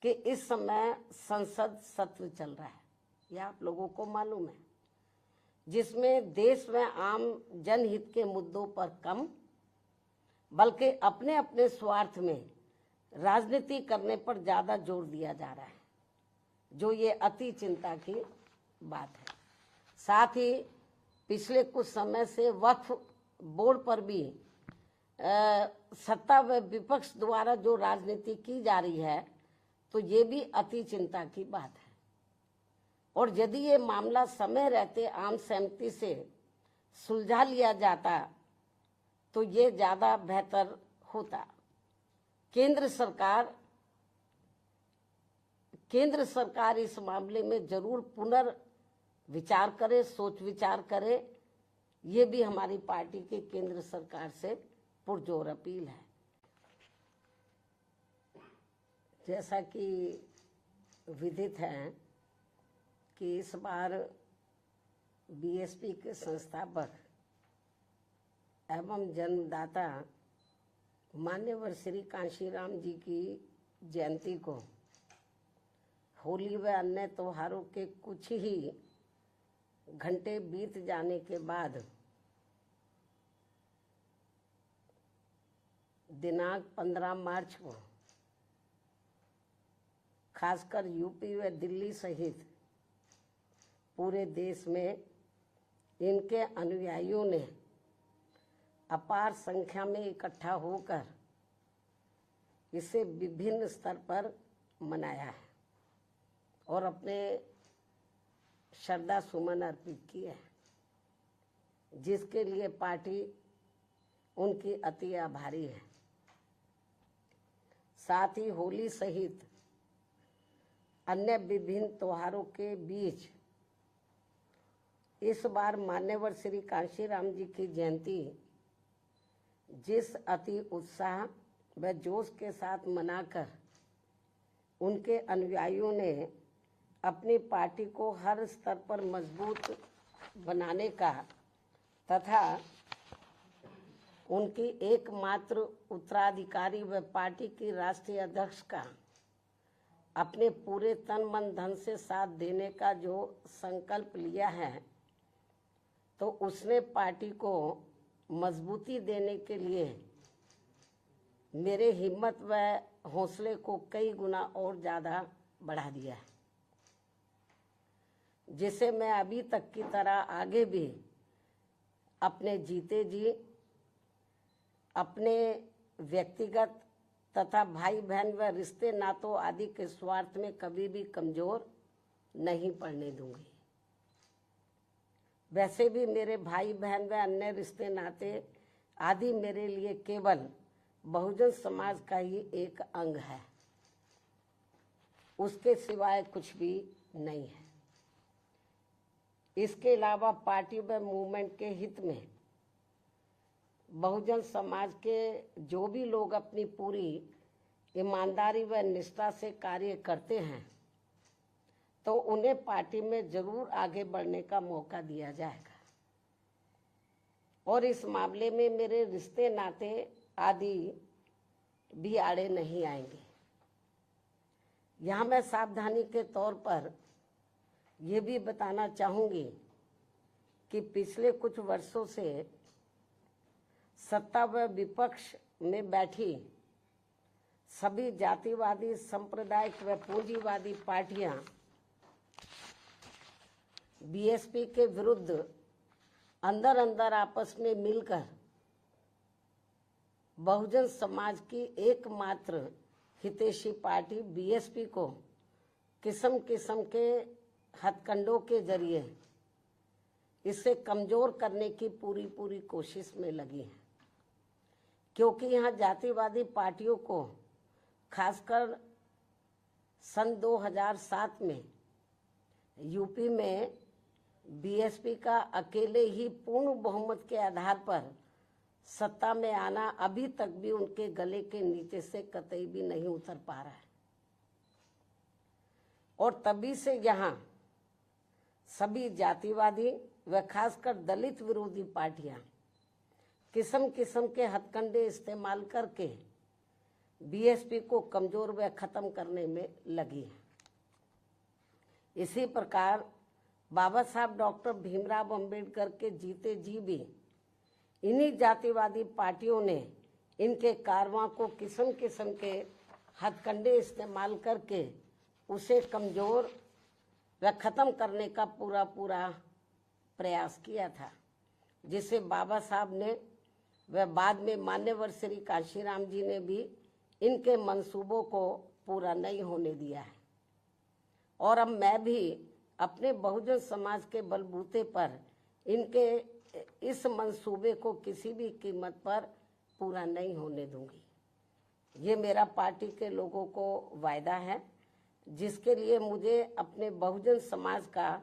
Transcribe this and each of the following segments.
कि इस समय संसद सत्र चल रहा है, यह आप लोगों को मालूम है, जिसमें देश में आम जनहित के मुद्दों पर कम बल्कि अपने अपने स्वार्थ में राजनीति करने पर ज़्यादा जोर दिया जा रहा है, जो ये अति चिंता की बात है। साथ ही पिछले कुछ समय से वक्फ बोर्ड पर भी सत्ता व विपक्ष द्वारा जो राजनीति की जा रही है, तो ये भी अति चिंता की बात है। और यदि ये मामला समय रहते आम सहमति से सुलझा लिया जाता तो ये ज़्यादा बेहतर होता। केंद्र सरकार इस मामले में जरूर पुनर्विचार करे, सोच विचार करे, ये भी हमारी पार्टी की केंद्र सरकार से पुरजोर अपील है। जैसा कि विदित है कि इस बार बीएसपी के संस्थापक एवं जन्मदाता मान्यवर श्री कांशीराम जी की जयंती को होली व अन्य त्योहारों के कुछ ही घंटे बीत जाने के बाद दिनांक 15 मार्च को खासकर यूपी व दिल्ली सहित पूरे देश में इनके अनुयायियों ने अपार संख्या में इकट्ठा होकर इसे विभिन्न स्तर पर मनाया है और अपने श्रद्धा सुमन अर्पित किए हैं, जिसके लिए पार्टी उनकी अति आभारी है। साथ ही होली सहित अन्य विभिन्न त्योहारों के बीच इस बार मान्यवर श्री कांशीराम जी की जयंती जिस अति उत्साह व जोश के साथ मनाकर उनके अनुयायियों ने अपनी पार्टी को हर स्तर पर मजबूत बनाने का तथा उनकी एकमात्र उत्तराधिकारी व पार्टी की राष्ट्रीय अध्यक्ष का अपने पूरे तन मन धन से साथ देने का जो संकल्प लिया है, तो उसने पार्टी को मजबूती देने के लिए मेरे हिम्मत व हौसले को कई गुना और ज़्यादा बढ़ा दिया है, जिसे मैं अभी तक की तरह आगे भी अपने जीते जी अपने व्यक्तिगत तथा भाई बहन व रिश्ते नातों आदि के स्वार्थ में कभी भी कमजोर नहीं पड़ने दूंगी। वैसे भी मेरे भाई बहन व अन्य रिश्ते नाते आदि मेरे लिए केवल बहुजन समाज का ही एक अंग है, उसके सिवाय कुछ भी नहीं है। इसके अलावा पार्टी व मूवमेंट के हित में बहुजन समाज के जो भी लोग अपनी पूरी ईमानदारी व निष्ठा से कार्य करते हैं, तो उन्हें पार्टी में जरूर आगे बढ़ने का मौका दिया जाएगा और इस मामले में मेरे रिश्ते नाते आदि भी आड़े नहीं आएंगे। यहाँ मैं सावधानी के तौर पर ये भी बताना चाहूँगी कि पिछले कुछ वर्षों से सत्ता व विपक्ष में बैठी सभी जातिवादी, सांप्रदायिक व पूंजीवादी पार्टियां बीएसपी के विरुद्ध अंदर अंदर आपस में मिलकर बहुजन समाज की एकमात्र हितैषी पार्टी बीएसपी को किस्म किस्म के हथकंडों के जरिए इसे कमजोर करने की पूरी कोशिश में लगी है, क्योंकि यहाँ जातिवादी पार्टियों को खासकर सन 2007 में यूपी में बीएसपी का अकेले ही पूर्ण बहुमत के आधार पर सत्ता में आना अभी तक भी उनके गले के नीचे से कतई भी नहीं उतर पा रहा है। और तभी से यहाँ सभी जातिवादी व खासकर दलित विरोधी पार्टियां किस्म किस्म के हथकंडे इस्तेमाल करके बीएसपी को कमजोर व खत्म करने में लगी है। इसी प्रकार बाबा साहब डॉक्टर भीमराव अंबेडकर के जीते जी भी इन्हीं जातिवादी पार्टियों ने इनके कारवां को किस्म किस्म के हथकंडे इस्तेमाल करके उसे कमजोर व खत्म करने का पूरा प्रयास किया था, जिसे बाबा साहब ने व बाद में मान्यवर श्री कांशीराम जी ने भी इनके मंसूबों को पूरा नहीं होने दिया है। और अब मैं भी अपने बहुजन समाज के बलबूते पर इनके इस मंसूबे को किसी भी कीमत पर पूरा नहीं होने दूंगी। ये मेरा पार्टी के लोगों को वायदा है, जिसके लिए मुझे अपने बहुजन समाज का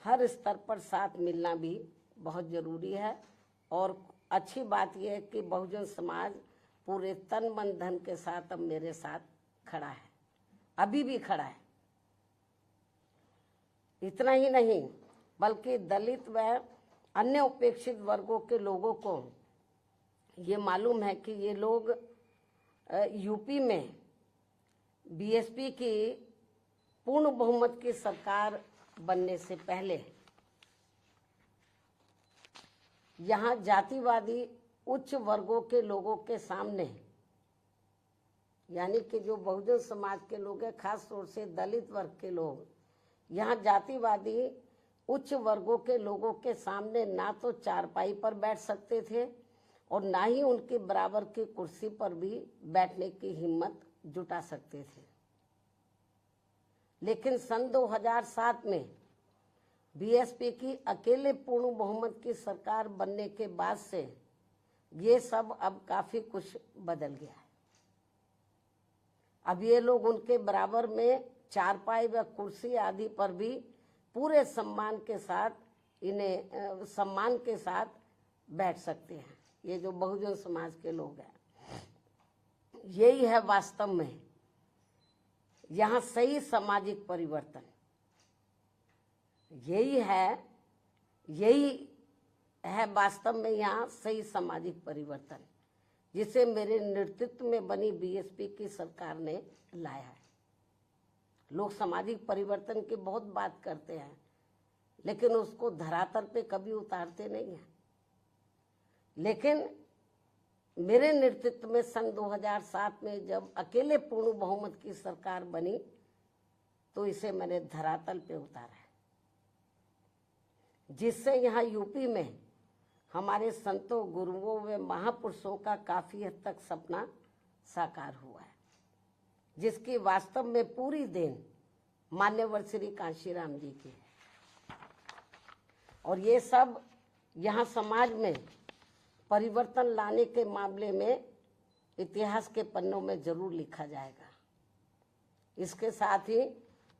हर स्तर पर साथ मिलना भी बहुत ज़रूरी है। और अच्छी बात यह है कि बहुजन समाज पूरे तन मन धन के साथ अब मेरे साथ खड़ा है, अभी भी खड़ा है। इतना ही नहीं बल्कि दलित व अन्य उपेक्षित वर्गों के लोगों को ये मालूम है कि ये लोग यूपी में बीएसपी की पूर्ण बहुमत की सरकार बनने से पहले यहाँ जातिवादी उच्च वर्गों के लोगों के सामने, यानी कि जो बहुजन समाज के लोग हैं, खास तौर से दलित वर्ग के लोग, यहाँ जातिवादी उच्च वर्गों के लोगों के सामने ना तो चारपाई पर बैठ सकते थे और ना ही उनके बराबर की कुर्सी पर भी बैठने की हिम्मत जुटा सकते थे। लेकिन सन 2007 में बीएसपी की अकेले पूर्ण बहुमत की सरकार बनने के बाद से ये सब अब काफी कुछ बदल गया है। अब ये लोग उनके बराबर में चारपाई व कुर्सी आदि पर भी पूरे सम्मान के साथ बैठ सकते हैं। ये जो बहुजन समाज के लोग हैं, यही है वास्तव में यहाँ सही सामाजिक परिवर्तन। यही है वास्तव में यहाँ सही सामाजिक परिवर्तन, जिसे मेरे नेतृत्व में बनी बीएसपी की सरकार ने लाया है। लोग सामाजिक परिवर्तन की बहुत बात करते हैं, लेकिन उसको धरातल पे कभी उतारते नहीं हैं। लेकिन मेरे नेतृत्व में सन 2007 में जब अकेले पूर्ण बहुमत की सरकार बनी, तो इसे मैंने धरातल पे उतारा है, जिससे यहाँ यूपी में हमारे संतों, गुरुओं व महापुरुषों का काफी हद तक सपना साकार हुआ है, जिसकी वास्तव में पूरी देन मान्यवर श्री कांशीराम जी की है। और ये सब यहाँ समाज में परिवर्तन लाने के मामले में इतिहास के पन्नों में जरूर लिखा जाएगा। इसके साथ ही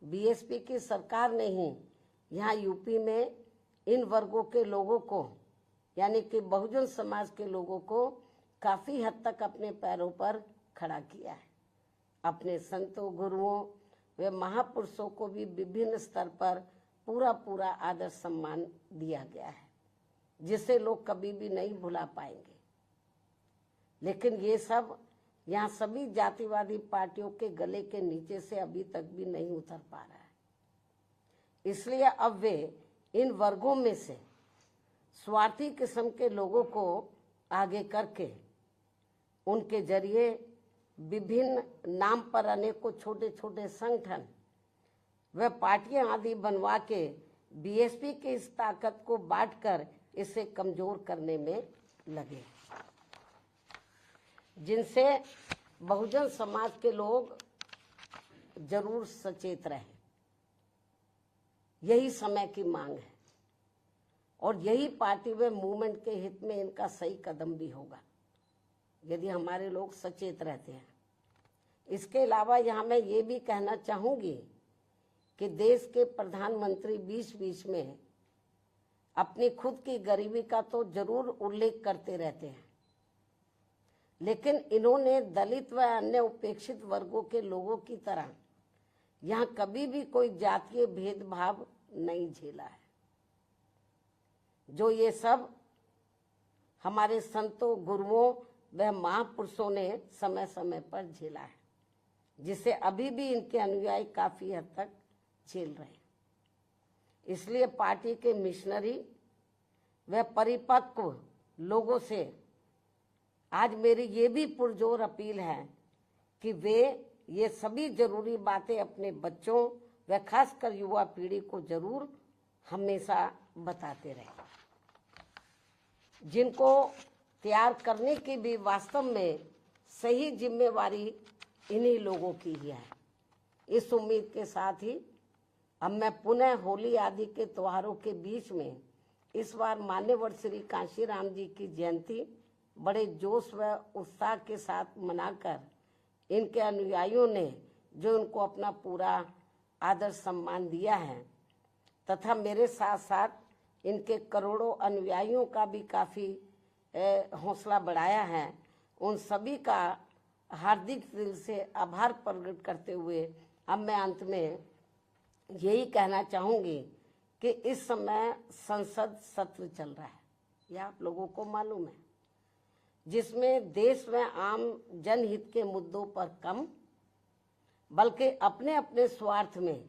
बीएसपी की सरकार ने ही यहाँ यूपी में इन वर्गों के लोगों को, यानी कि बहुजन समाज के लोगों को काफी हद तक अपने पैरों पर खड़ा किया है। अपने संतों, गुरुओं व महापुरुषों को भी विभिन्न स्तर पर पूरा आदर सम्मान दिया गया है, जिसे लोग कभी भी नहीं भुला पाएंगे। लेकिन ये सब यहाँ सभी जातिवादी पार्टियों के गले के नीचे से अभी तक भी नहीं उतर पा रहा है। इसलिए अब वे इन वर्गों में से स्वार्थी किस्म के लोगों को आगे करके उनके जरिए विभिन्न नाम पर अनेकों छोटे छोटे संगठन व पार्टियां आदि बनवा के बीएसपी की इस ताकत को बांटकर इसे कमजोर करने में लगे, जिनसे बहुजन समाज के लोग जरूर सचेत रहे। यही समय की मांग है और यही पार्टी व मूवमेंट के हित में इनका सही कदम भी होगा, यदि हमारे लोग सचेत रहते हैं। इसके अलावा यहाँ मैं ये भी कहना चाहूँगी कि देश के प्रधानमंत्री बीच में अपनी खुद की गरीबी का तो जरूर उल्लेख करते रहते हैं, लेकिन इन्होंने दलित व अन्य उपेक्षित वर्गों के लोगों की तरह यहाँ कभी भी कोई जातीय भेदभाव नहीं झेला है। जो ये सब हमारे संतों, गुरुओं वह महापुरुषों ने समय समय पर झेला है, जिसे अभी भी इनके अनुयायी काफी हद तक झेल रहे हैं। इसलिए पार्टी के मिशनरी व परिपक्व लोगों से आज मेरी ये भी पुरजोर अपील है कि वे ये सभी जरूरी बातें अपने बच्चों व खासकर युवा पीढ़ी को जरूर हमेशा बताते रहें, जिनको तैयार करने की भी वास्तव में सही जिम्मेवारी इन्हीं लोगों की ही है। इस उम्मीद के साथ ही अब मैं पुनः होली आदि के त्योहारों के बीच में इस बार मान्यवर श्री कांशीराम जी की जयंती बड़े जोश व उत्साह के साथ मनाकर इनके अनुयायियों ने जो इनको अपना पूरा आदर सम्मान दिया है तथा मेरे साथ साथ इनके करोड़ों अनुयायियों का भी काफ़ी हौसला बढ़ाया है, उन सभी का हार्दिक दिल से आभार प्रकट करते हुए अब मैं अंत में यही कहना चाहूँगी कि इस समय संसद सत्र चल रहा है, यह आप लोगों को मालूम है, जिसमें देश में आम जनहित के मुद्दों पर कम बल्कि अपने अपने स्वार्थ में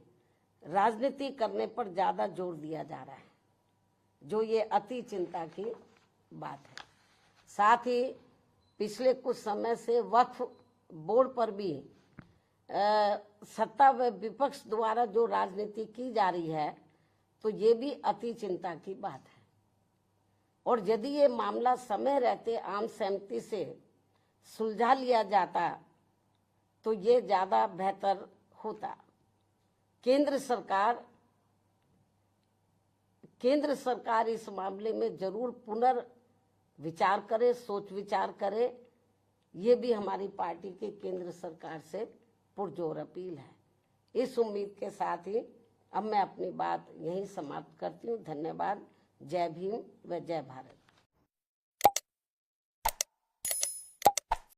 राजनीति करने पर ज़्यादा जोर दिया जा रहा है, जो ये अति चिंता की बात है। साथ ही पिछले कुछ समय से वक्फ बोर्ड पर भी सत्ता व विपक्ष द्वारा जो राजनीति की जा रही है, तो ये भी अति चिंता की बात है। और यदि ये मामला समय रहते आम सहमति से सुलझा लिया जाता तो ये ज़्यादा बेहतर होता। केंद्र सरकार इस मामले में जरूर पुनर्विचार करे, सोच विचार करे, ये भी हमारी पार्टी की केंद्र सरकार से पुरजोर अपील है। इस उम्मीद के साथ ही अब मैं अपनी बात यहीं समाप्त करती हूँ। धन्यवाद। जय भीम व जय भारत।